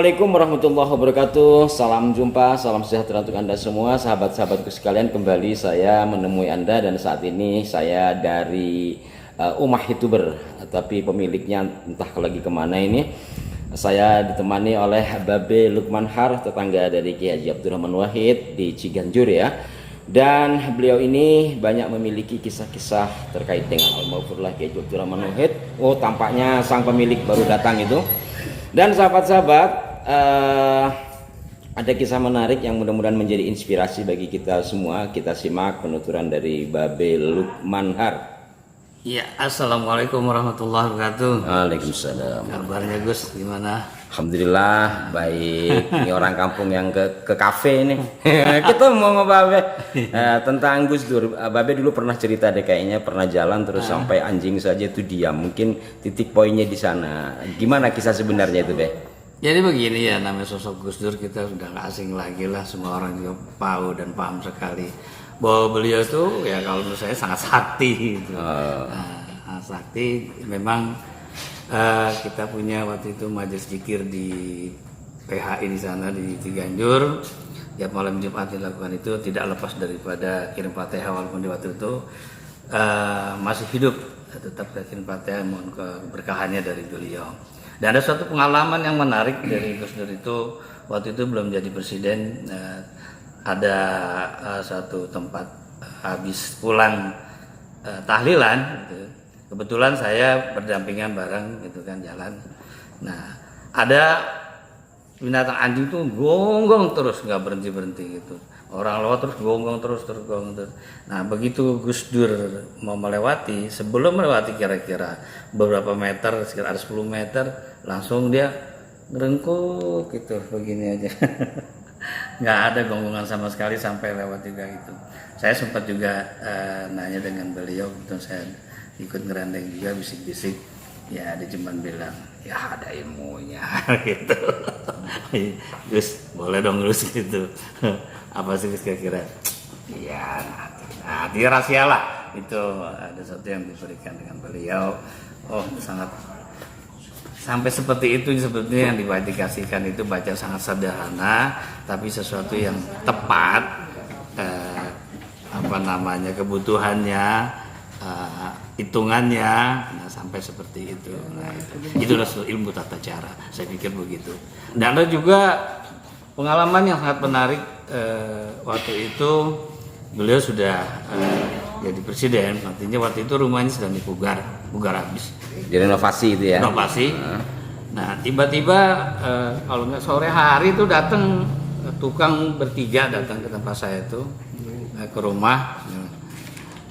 Assalamualaikum warahmatullahi wabarakatuh. Salam jumpa, salam sejahtera untuk Anda semua, sahabat-sahabatku sekalian. Kembali saya menemui Anda dan saat ini saya dari Ummah Youtuber, tapi pemiliknya entah lagi kemana ini. Saya ditemani oleh Babe Lukman Har, tetangga dari Kiai Haji Abdurrahman Wahid di Ciganjur ya. Dan beliau ini banyak memiliki kisah-kisah terkait dengan Al-Maghfurlah Kiai Haji Abdurrahman Wahid. Oh, tampaknya sang pemilik baru datang itu. Dan sahabat-sahabat, ada kisah menarik yang mudah-mudahan menjadi inspirasi bagi kita semua. Kita simak penuturan dari Babe Lukman Har. Ya, assalamualaikum warahmatullahi wabarakatuh. Waalaikumsalam. Kabarnya Gus gimana? Alhamdulillah baik. Ini orang kampung yang ke kafe ini. Kita mau ngobrol tentang Gus Dur. Babe dulu pernah cerita deh, kayaknya pernah jalan terus sampai anjing saja itu diam. Mungkin titik poinnya di sana. Gimana kisah sebenarnya itu, Be? Jadi begini ya, namanya sosok Gus Dur kita sudah nggak asing lagi lah, semua orang juga tahu dan paham sekali bahwa beliau tuh ya kalau menurut saya sangat sakti gitu. Sakti memang. Kita punya waktu itu majelis zikir di PHI di sana di Ciganjur. Tiap malam Jumat dilakukan itu tidak lepas daripada kirim Fatihah, walaupun di waktu itu masih hidup, tetap kirim Fatihah mohon keberkahannya dari beliau. Dan ada suatu pengalaman yang menarik dari Gus Dur itu, waktu itu belum jadi presiden, ada satu tempat habis pulang tahlilan gitu. Kebetulan saya berdampingan bareng gitu kan jalan. Nah, ada binatang anjing tuh gonggong terus, nggak berhenti gitu. Orang lewat terus gonggong terus gonggong terus. Nah, begitu Gus Dur mau melewati, sebelum melewati kira-kira beberapa meter, sekitar 10 meter, langsung dia ngerengkuk gitu, begini aja. Nggak ada gonggongan sama sekali sampai lewat juga gitu. Saya sempat juga nanya dengan beliau gitu, saya ikut ngerandeng juga, bisik-bisik ya, dia cuma bilang ya ada ilmunya gitu. Gus boleh dong Gus gitu. Apa sih kira-kira? Ya nah dia rahasia lah itu, ada sesuatu yang diberikan dengan beliau. Oh sangat sampai seperti itu, sebetulnya yang dikasihkan itu baca sangat sederhana tapi sesuatu yang tepat, kebutuhannya, hitungannya, nah sampai seperti itu. Nah itu adalah ilmu tata cara, saya pikir begitu. Dan ada juga pengalaman yang sangat menarik, waktu itu beliau sudah jadi presiden, artinya waktu itu rumahnya sedang dipugar habis, Direnovasi itu ya. Renovasi. Nah tiba-tiba kalau nggak sore hari itu datang tukang bertiga datang ke tempat saya itu, ke rumah.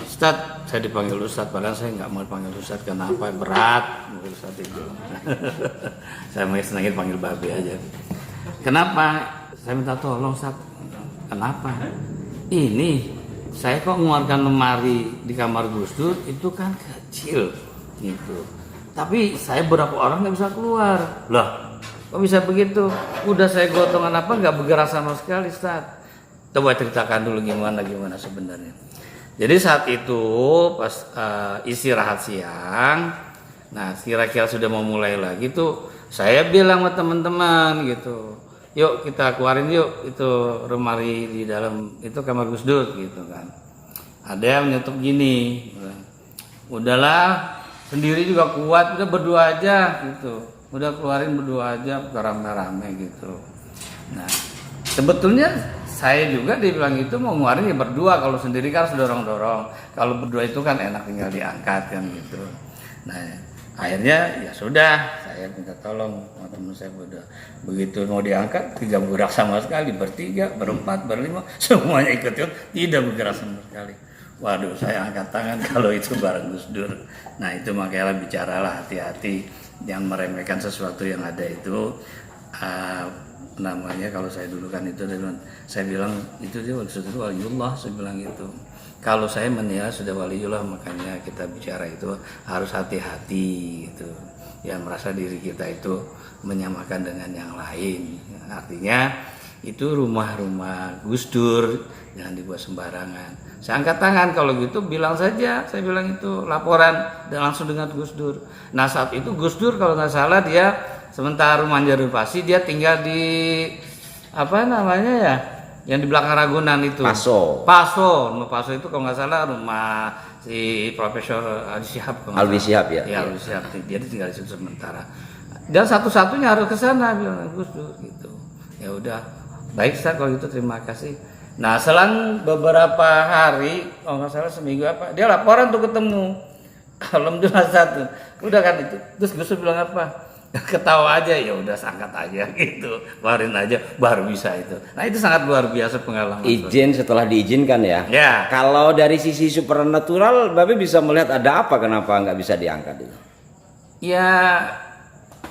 Ustadz, saya dipanggil Ustadz, padahal saya nggak mau dipanggil Ustadz, kenapa? Berat Ustadz itu. Saya masih senangin panggil Babe aja. Kenapa? Saya minta tolong Ustadz. Kenapa? Ini saya kok mengeluarkan lemari di kamar Gus Dur itu kan kecil gitu. Tapi saya berapa orang nggak bisa keluar. Loh, kok bisa begitu? Udah saya gotongan apa nggak bergerak sama sekali Ustadz. Coba ceritakan dulu gimana sebenarnya. Jadi saat itu pas istirahat siang, nah kira-kira sudah mau mulai lagi tuh, saya bilang sama teman-teman gitu, yuk kita keluarin yuk itu lemari di dalam itu kamar Gus Dur gitu kan. Ada yang nyetok gini, udahlah sendiri juga kuat, udah berdua aja gitu, udah keluarin berdua aja, rame-rame gitu. Nah sebetulnya saya juga dibilang itu mau ngeluarin ya berdua, kalau sendiri kan harus dorong-dorong, kalau berdua itu kan enak tinggal diangkat kan gitu. Nah akhirnya ya sudah, saya minta tolong sama teman saya berdua. Begitu mau diangkat tidak bergerak sama sekali, bertiga, berempat, berlima semuanya ikut tidak bergerak sama sekali. Waduh, saya angkat tangan kalau itu bareng Gus Dur. Nah itu makanya bicaralah hati-hati, jangan meremehkan sesuatu yang ada itu. Namanya kalau saya dulu kan itu, saya bilang itu dia waliullah, saya bilang itu. Kalau saya menilai sudah waliullah, makanya kita bicara itu harus hati-hati gitu. Yang merasa diri kita itu menyamakan dengan yang lain. Artinya itu rumah-rumah Gus Dur jangan dibuat sembarangan. Saya angkat tangan, kalau gitu bilang saja, saya bilang itu laporan dan langsung dengan Gus Dur. Nah saat itu Gus Dur kalau nggak salah dia Sementara rumah Jarur Pasi dia tinggal di apa namanya ya, yang di belakang Ragunan itu. Paso. Rumah Paso itu kalau nggak salah rumah si Profesor Alwi Shihab. Alwi Shihab ya. Iya, Alwi Shihab. Dia tinggal di situ sementara. Dan satu-satunya harus ke sana bilang Gus Dur gitu. Ya udah, baik Ustaz kalau gitu, terima kasih. Nah, selang beberapa hari, kalau nggak salah seminggu apa, dia laporan tuh ketemu. Alhamdulillah satu. Udah kan itu. Terus Gus Dur bilang apa? Ketawa aja, ya udah angkat aja gitu, keluarin aja baru bisa itu. Nah itu sangat luar biasa pengalaman. Izin setelah diizinkan ya. Ya. Kalau dari sisi supernatural, Babe bisa melihat ada apa kenapa nggak bisa diangkat itu? Ya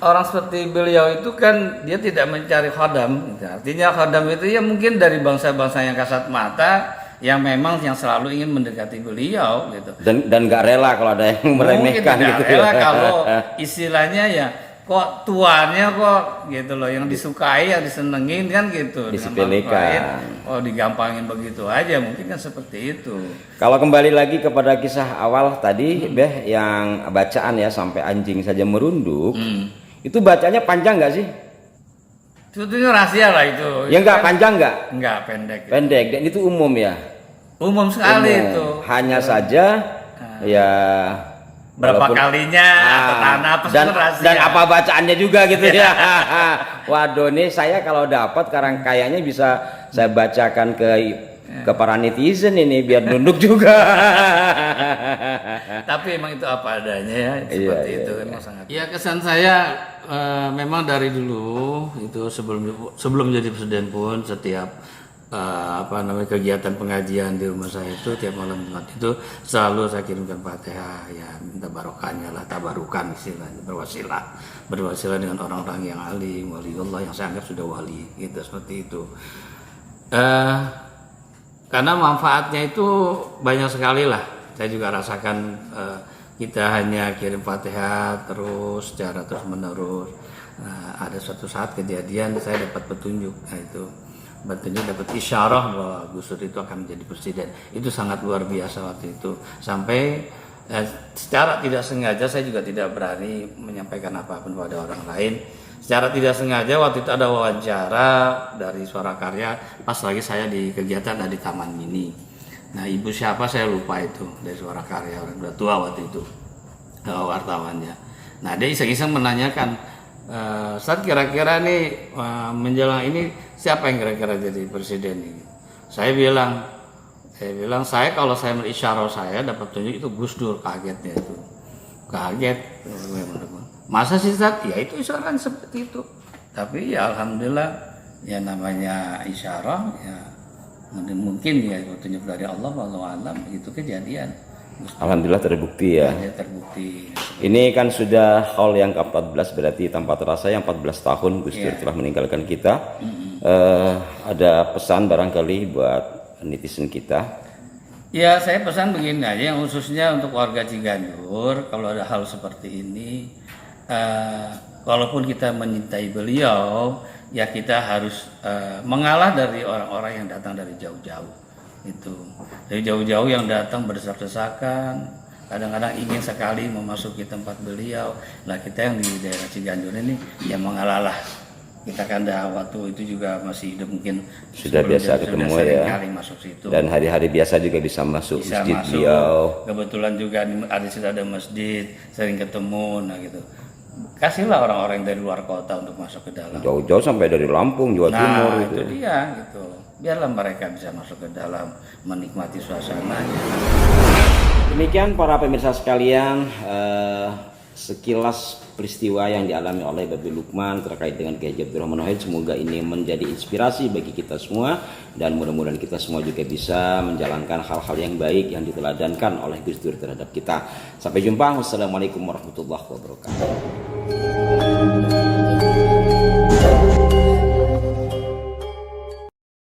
orang seperti beliau itu kan dia tidak mencari khodam. Gitu. Artinya khodam itu ya mungkin dari bangsa-bangsa yang kasat mata, yang memang yang selalu ingin mendekati beliau gitu. Dan nggak rela kalau ada yang meremehkan mungkin gitu. Tidak rela kalau istilahnya ya. Kok tuannya kok gitu loh, yang disukai, yang disenengin kan gitu. Disepelekan. Oh digampangin begitu aja, mungkin kan seperti itu. Kalau kembali lagi kepada kisah awal tadi, Beh, yang bacaan ya sampai anjing saja merunduk, itu bacanya panjang nggak sih? Itu rahasia lah itu. Ya nggak panjang nggak? Nggak, pendek. Pendek, dan itu umum ya? Umum sekali Umum. itu. Hanya saja ya berapa kalinya atau tanah apa dan apa bacaannya juga gitu ya. Waduh, nih saya kalau dapat kayaknya bisa saya bacakan ke para netizen ini biar nunduk juga. Tapi emang itu apa adanya ya, seperti itu emang sangat. Ya kesan saya memang dari dulu itu sebelum jadi presiden pun setiap kegiatan pengajian di rumah saya itu tiap malam Jumat itu selalu saya kirimkan Fatihah, ya minta barokahnya lah, tabarukan istilahnya, berwasilah dengan orang-orang yang alim, waliullah yang saya anggap sudah wali gitu, seperti itu. Karena manfaatnya itu banyak sekali lah, saya juga rasakan. Kita hanya kirim Fatihah terus secara terus menerus. Ada suatu saat kejadian saya dapat petunjuk, dapat isyarah bahwa Gus Dur itu akan menjadi presiden. Itu sangat luar biasa waktu itu. Sampai secara tidak sengaja, saya juga tidak berani menyampaikan apapun pada orang lain. Secara tidak sengaja waktu itu ada wawancara dari Suara Karya pas lagi saya di kegiatan di Taman Mini. Nah ibu siapa saya lupa itu, dari Suara Karya, orang udah tua waktu itu wartawannya. Nah dia iseng-iseng menanyakan, saat kira-kira nih menjelang ini siapa yang kira-kira jadi presiden ini? Saya bilang kalau saya merisyarah saya dapat tunjuk itu Gus Dur. Kagetnya itu, kaget. Masa sih Ustaz? Ya itu isyarah seperti itu. Tapi ya alhamdulillah ya namanya isyarah ya mungkin ya petunjuk dari Allah, wallahu alam, itu kejadian. Alhamdulillah terbukti ya. Ya terbukti. Ini kan sudah haul yang ke-14, berarti tanpa terasa yang 14 tahun Gus Dur telah meninggalkan kita. Ada pesan barangkali buat netizen kita? Ya saya pesan begini aja, yang khususnya untuk warga Ciganjur, kalau ada hal seperti ini, walaupun kita menyintai beliau, ya kita harus mengalah dari orang-orang yang datang dari jauh-jauh. Itu dari jauh-jauh yang datang berdesak-desakan, kadang-kadang ingin sekali memasuki tempat beliau. Nah kita yang di daerah Ciganjur ini ya mengalah. Kita kan waktu itu juga masih hidup, mungkin sudah biasa ketemu ya, masuk situ. Dan hari-hari biasa juga bisa masuk masjid masuk. Beliau. Kebetulan juga ada masjid, sering ketemu. Nah gitu, kasihlah orang-orang dari luar kota untuk masuk ke dalam. Jauh-jauh sampai dari Lampung, Jawa Timur itu dia gitu. Biarlah mereka bisa masuk ke dalam, menikmati suasananya. Demikian para pemirsa sekalian, sekilas peristiwa yang dialami oleh Babe Lukman terkait dengan Kiai Abdurrahman Wahid. Semoga ini menjadi inspirasi bagi kita semua, dan mudah-mudahan kita semua juga bisa menjalankan hal-hal yang baik yang diteladankan oleh Gus Dur terhadap kita. Sampai jumpa. Wassalamualaikum warahmatullahi wabarakatuh.